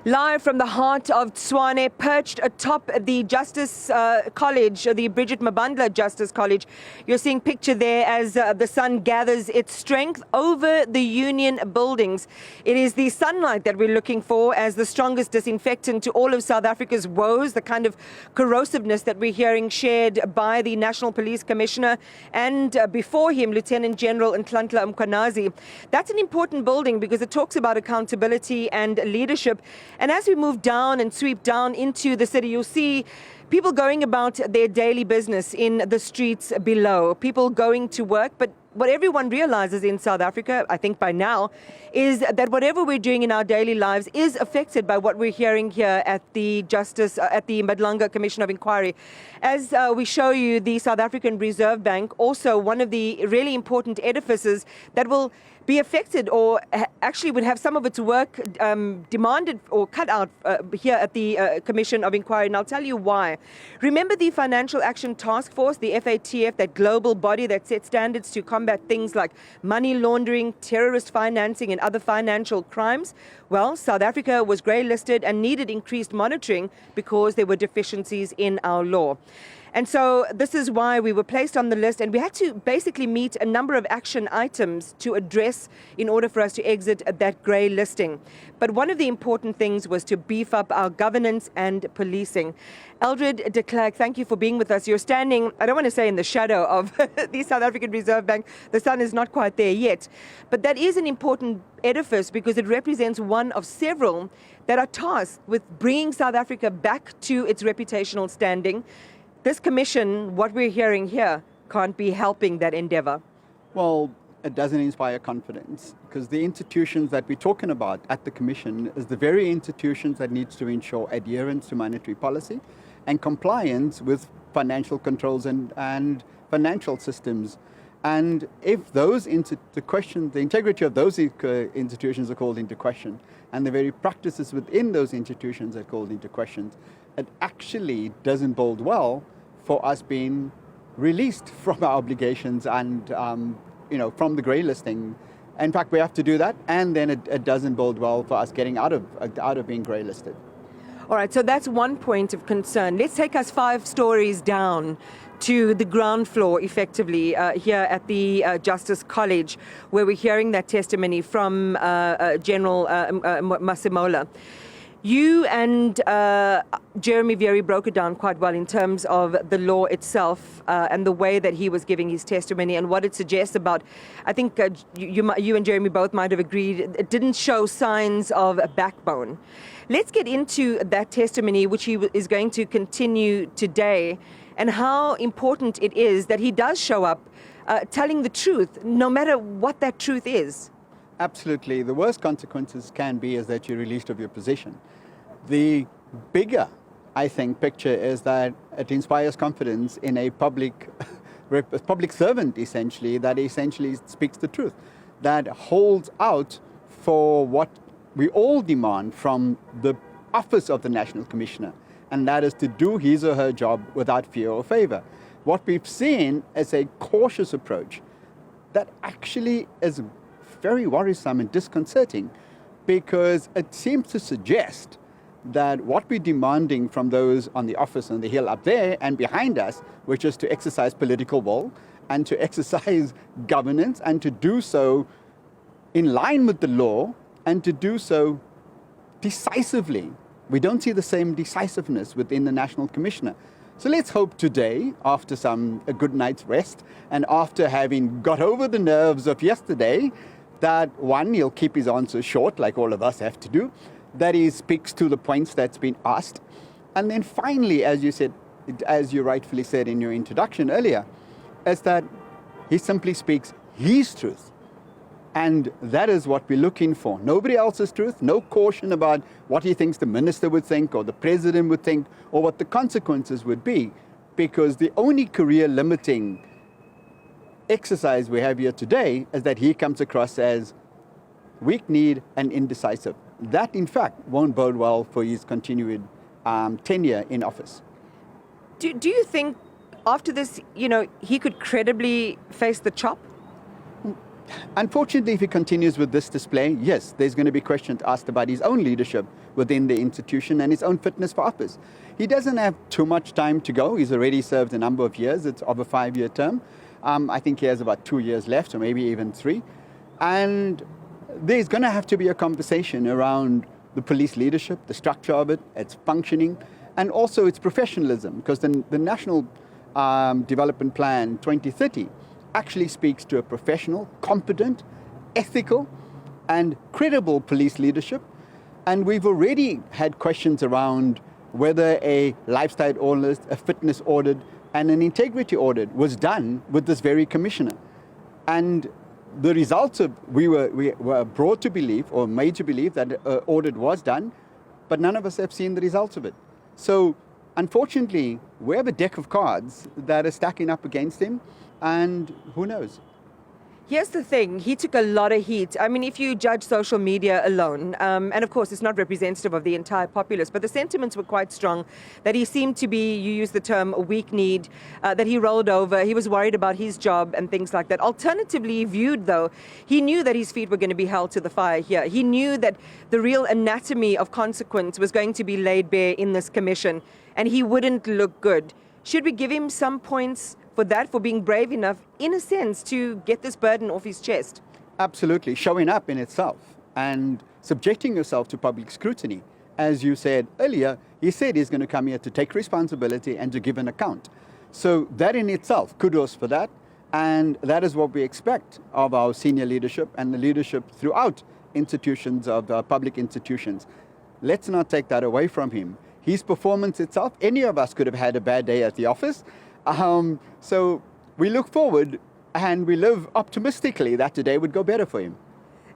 Live from the heart of Tshwane, perched atop the Justice College, the Bridget Mabandla Justice College. You're seeing picture there as the sun gathers its strength over the Union buildings. It is the sunlight that we're looking for as the strongest disinfectant to all of South Africa's woes, the kind of corrosiveness that we're hearing shared by the National Police Commissioner and before him, Lieutenant General Nhlanhla Mkhwanazi. That's an important building because it talks about accountability and leadership. And as we move down and sweep down into the city, you'll see people going about their daily business in the streets below, people going to work. But what everyone realizes in South Africa, I think by now, is that whatever we're doing in our daily lives is affected by what we're hearing here at the Madlanga Commission of Inquiry. As we show you, the South African Reserve Bank, also one of the really important edifices that will be affected or actually would have some of its work demanded or cut out here at the Commission of Inquiry, and I'll tell you why. Remember the Financial Action Task Force, the FATF, that global body that sets standards to combat things like money laundering, terrorist financing and other financial crimes? Well, South Africa was grey-listed and needed increased monitoring because there were deficiencies in our law. And so this is why we were placed on the list, and we had to basically meet a number of action items to address in order for us to exit that grey listing. But one of the important things was to beef up our governance and policing. Eldred de Klerk, thank you for being with us. You're standing, I don't want to say in the shadow of the South African Reserve Bank. The sun is not quite there yet. But that is an important edifice because it represents one of several that are tasked with bringing South Africa back to its reputational standing. This commission, what we're hearing here, can't be helping that endeavor. Well, it doesn't inspire confidence because the institutions that we're talking about at the commission is the very institutions that needs to ensure adherence to monetary policy and compliance with financial controls and financial systems. And if those the integrity of those institutions are called into question, and the very practices within those institutions are called into question, it actually doesn't bode well for us being released from our obligations and from the grey listing. In fact, we have to do that, and then it doesn't bode well for us getting out of being grey listed. All right, so that's one point of concern. Let's take us 5 stories down to the ground floor, effectively, here at the Justice College, where we're hearing that testimony from General Masemola. You and Jeremy Very broke it down quite well in terms of the law itself and the way that he was giving his testimony and what it suggests about, I think you and Jeremy both might have agreed, it didn't show signs of a backbone. Let's get into that testimony, which he is going to continue today, and how important it is that he does show up telling the truth, no matter what that truth is. Absolutely. The worst consequences can be is that you're released of your position. The bigger, I think, picture is that it inspires confidence in a public servant, essentially, that essentially speaks the truth, that holds out for what we all demand from the office of the National Commissioner, and that is to do his or her job without fear or favor. What we've seen is a cautious approach that actually is very worrisome and disconcerting, because it seems to suggest that what we're demanding from those on the office on the hill up there and behind us, which is to exercise political will and to exercise governance and to do so in line with the law and to do so decisively. We don't see the same decisiveness within the National Commissioner. So let's hope today, after a good night's rest and after having got over the nerves of yesterday, that one, he'll keep his answers short, like all of us have to do, that he speaks to the points that's been asked. And then finally, as you rightfully said in your introduction earlier, is that he simply speaks his truth. And that is what we're looking for. Nobody else's truth, no caution about what he thinks the minister would think or the president would think or what the consequences would be, because the only career-limiting exercise we have here today is that he comes across as weak-kneed and indecisive. That, in fact, won't bode well for his continued tenure in office. Do you think after this, he could credibly face the chop? Unfortunately, if he continues with this display, yes, there's going to be questions asked about his own leadership within the institution and his own fitness for office. He doesn't have too much time to go. He's already served a number of years. It's of a 5-year term. I think he has about 2 years left, or maybe even 3. And there's going to have to be a conversation around the police leadership, the structure of it, its functioning, and also its professionalism, because the National Development Plan 2030 actually speaks to a professional, competent, ethical, and credible police leadership. And we've already had questions around whether a lifestyle audit, a fitness audit, and an integrity audit was done with this very commissioner. And the results of, we were brought to believe, or made to believe, that an audit was done, but none of us have seen the results of it. So unfortunately, we have a deck of cards that are stacking up against him, and who knows? Here's the thing, he took a lot of heat. I mean, if you judge social media alone, and of course it's not representative of the entire populace, but the sentiments were quite strong, that he seemed to be, you used the term, weak-kneed, that he rolled over, he was worried about his job and things like that. Alternatively viewed though, he knew that his feet were going to be held to the fire here. He knew that the real anatomy of consequence was going to be laid bare in this commission, and he wouldn't look good. Should we give him some points for that, for being brave enough, in a sense, to get this burden off his chest? Absolutely. Showing up in itself and subjecting yourself to public scrutiny. As you said earlier, he said he's going to come here to take responsibility and to give an account. So that in itself, kudos for that. And that is what we expect of our senior leadership and the leadership throughout institutions, of public institutions. Let's not take that away from him. His performance itself, any of us could have had a bad day at the office. So we look forward and we live optimistically that today would go better for him.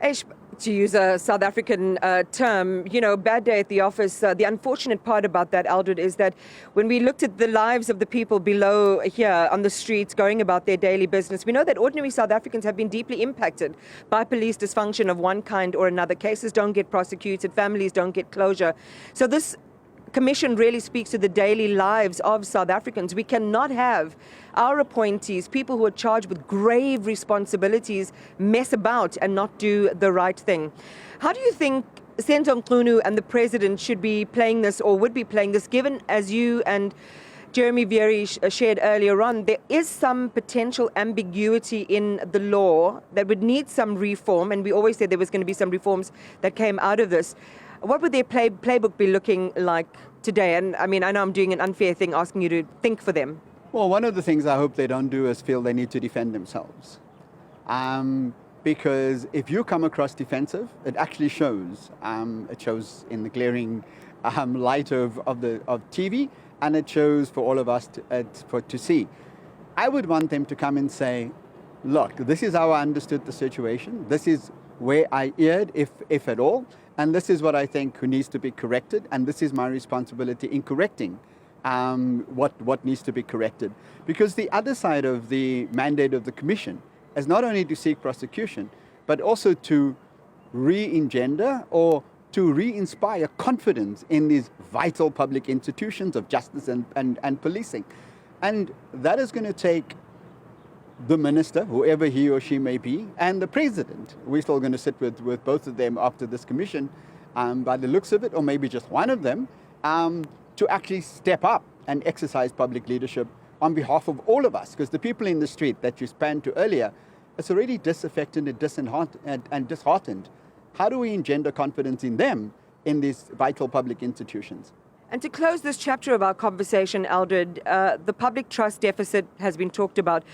Ash, to use a South African term, you know, bad day at the office. The unfortunate part about that, Eldred, is that when we looked at the lives of the people below here on the streets going about their daily business, we know that ordinary South Africans have been deeply impacted by police dysfunction of one kind or another. Cases don't get prosecuted, families don't get closure. So this Commission really speaks to the daily lives of South Africans. We cannot have our appointees, people who are charged with grave responsibilities, mess about and not do the right thing. How do you think Senzo Mchunu and the President should be playing this, or would be playing this, given, as you and Jeremy Vieri shared earlier on, there is some potential ambiguity in the law that would need some reform, and we always said there was going to be some reforms that came out of this. What would their playbook be looking like today? And I mean, I know I'm doing an unfair thing asking you to think for them. Well, one of the things I hope they don't do is feel they need to defend themselves. Because if you come across defensive, it actually shows. It shows in the glaring light of TV, and it shows for all of us to see. I would want them to come and say, look, this is how I understood the situation. This is where I erred, if at all. And this is what I think needs to be corrected, and this is my responsibility in correcting what needs to be corrected. Because the other side of the mandate of the Commission is not only to seek prosecution, but also to re-engender or to re-inspire confidence in these vital public institutions of justice and policing. And that is going to take the minister, whoever he or she may be, and the president. We're still going to sit with both of them after this commission, by the looks of it, or maybe just one of them, to actually step up and exercise public leadership on behalf of all of us. Because the people in the street that you spoke to earlier, it's already disaffected and disheartened. How do we engender confidence in them in these vital public institutions? And to close this chapter of our conversation, Eldred, the public trust deficit has been talked about.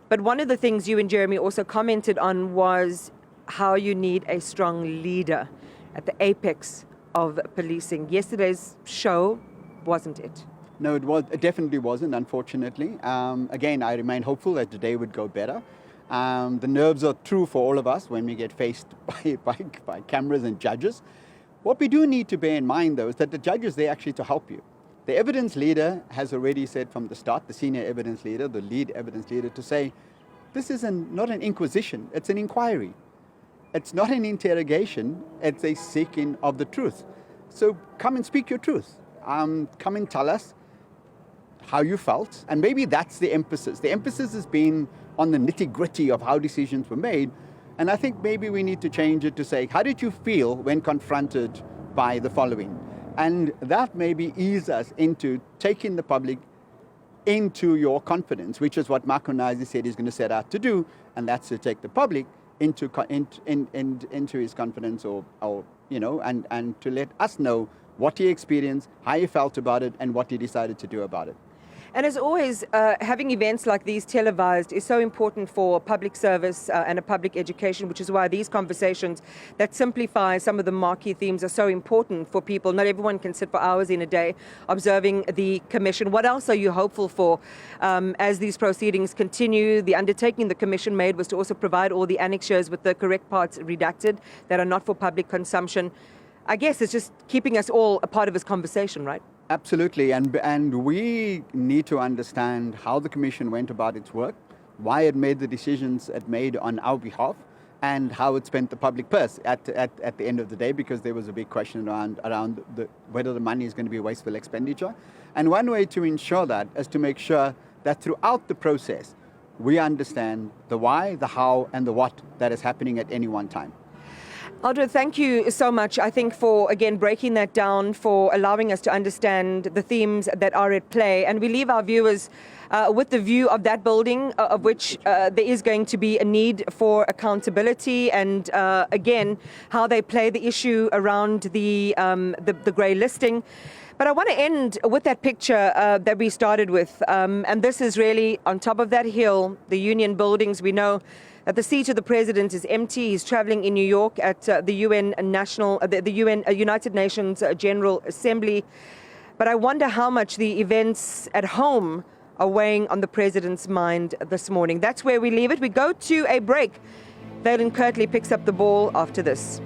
But one of the things you and Jeremy also commented on was how you need a strong leader at the apex of policing. Yesterday's show, wasn't it? No, it definitely wasn't, unfortunately. Again, I remain hopeful that today would go better. The nerves are true for all of us when we get faced by cameras and judges. What we do need to bear in mind, though, is that the judge is there actually to help you. The evidence leader has already said from the start, the senior evidence leader, the lead evidence leader, to say, this is not an inquisition, it's an inquiry. It's not an interrogation, it's a seeking of the truth. So come and speak your truth. Come and tell us how you felt, and maybe that's the emphasis. The emphasis has been on the nitty-gritty of how decisions were made, and I think maybe we need to change it to say, how did you feel when confronted by the following. And that maybe ease us into taking the public into your confidence, which is what Makonazi said he's going to set out to do, and that's to take the public into his confidence, or and to let us know what he experienced, how he felt about it, and what he decided to do about it. And as always, having events like these televised is so important for public service and a public education, which is why these conversations that simplify some of the marquee themes are so important for people. Not everyone can sit for hours in a day observing the Commission. What else are you hopeful for as these proceedings continue? The undertaking the Commission made was to also provide all the annexures with the correct parts redacted that are not for public consumption. I guess it's just keeping us all a part of this conversation, right? Absolutely, and we need to understand how the Commission went about its work, why it made the decisions it made on our behalf, and how it spent the public purse at the end of the day, because there was a big question around whether the money is going to be wasteful expenditure. And one way to ensure that is to make sure that throughout the process, we understand the why, the how, and the what that is happening at any one time. Eldred, thank you so much, I think, for, again, breaking that down, for allowing us to understand the themes that are at play. And we leave our viewers with the view of that building, of which there is going to be a need for accountability, and, again, how they play the issue around the grey listing. But I want to end with that picture that we started with. And this is really on top of that hill, the Union buildings. We know that the seat of the president is empty. He's traveling in New York at the United Nations General Assembly. But I wonder how much the events at home are weighing on the president's mind this morning. That's where we leave it. We go to a break. Valen Kirtley picks up the ball after this.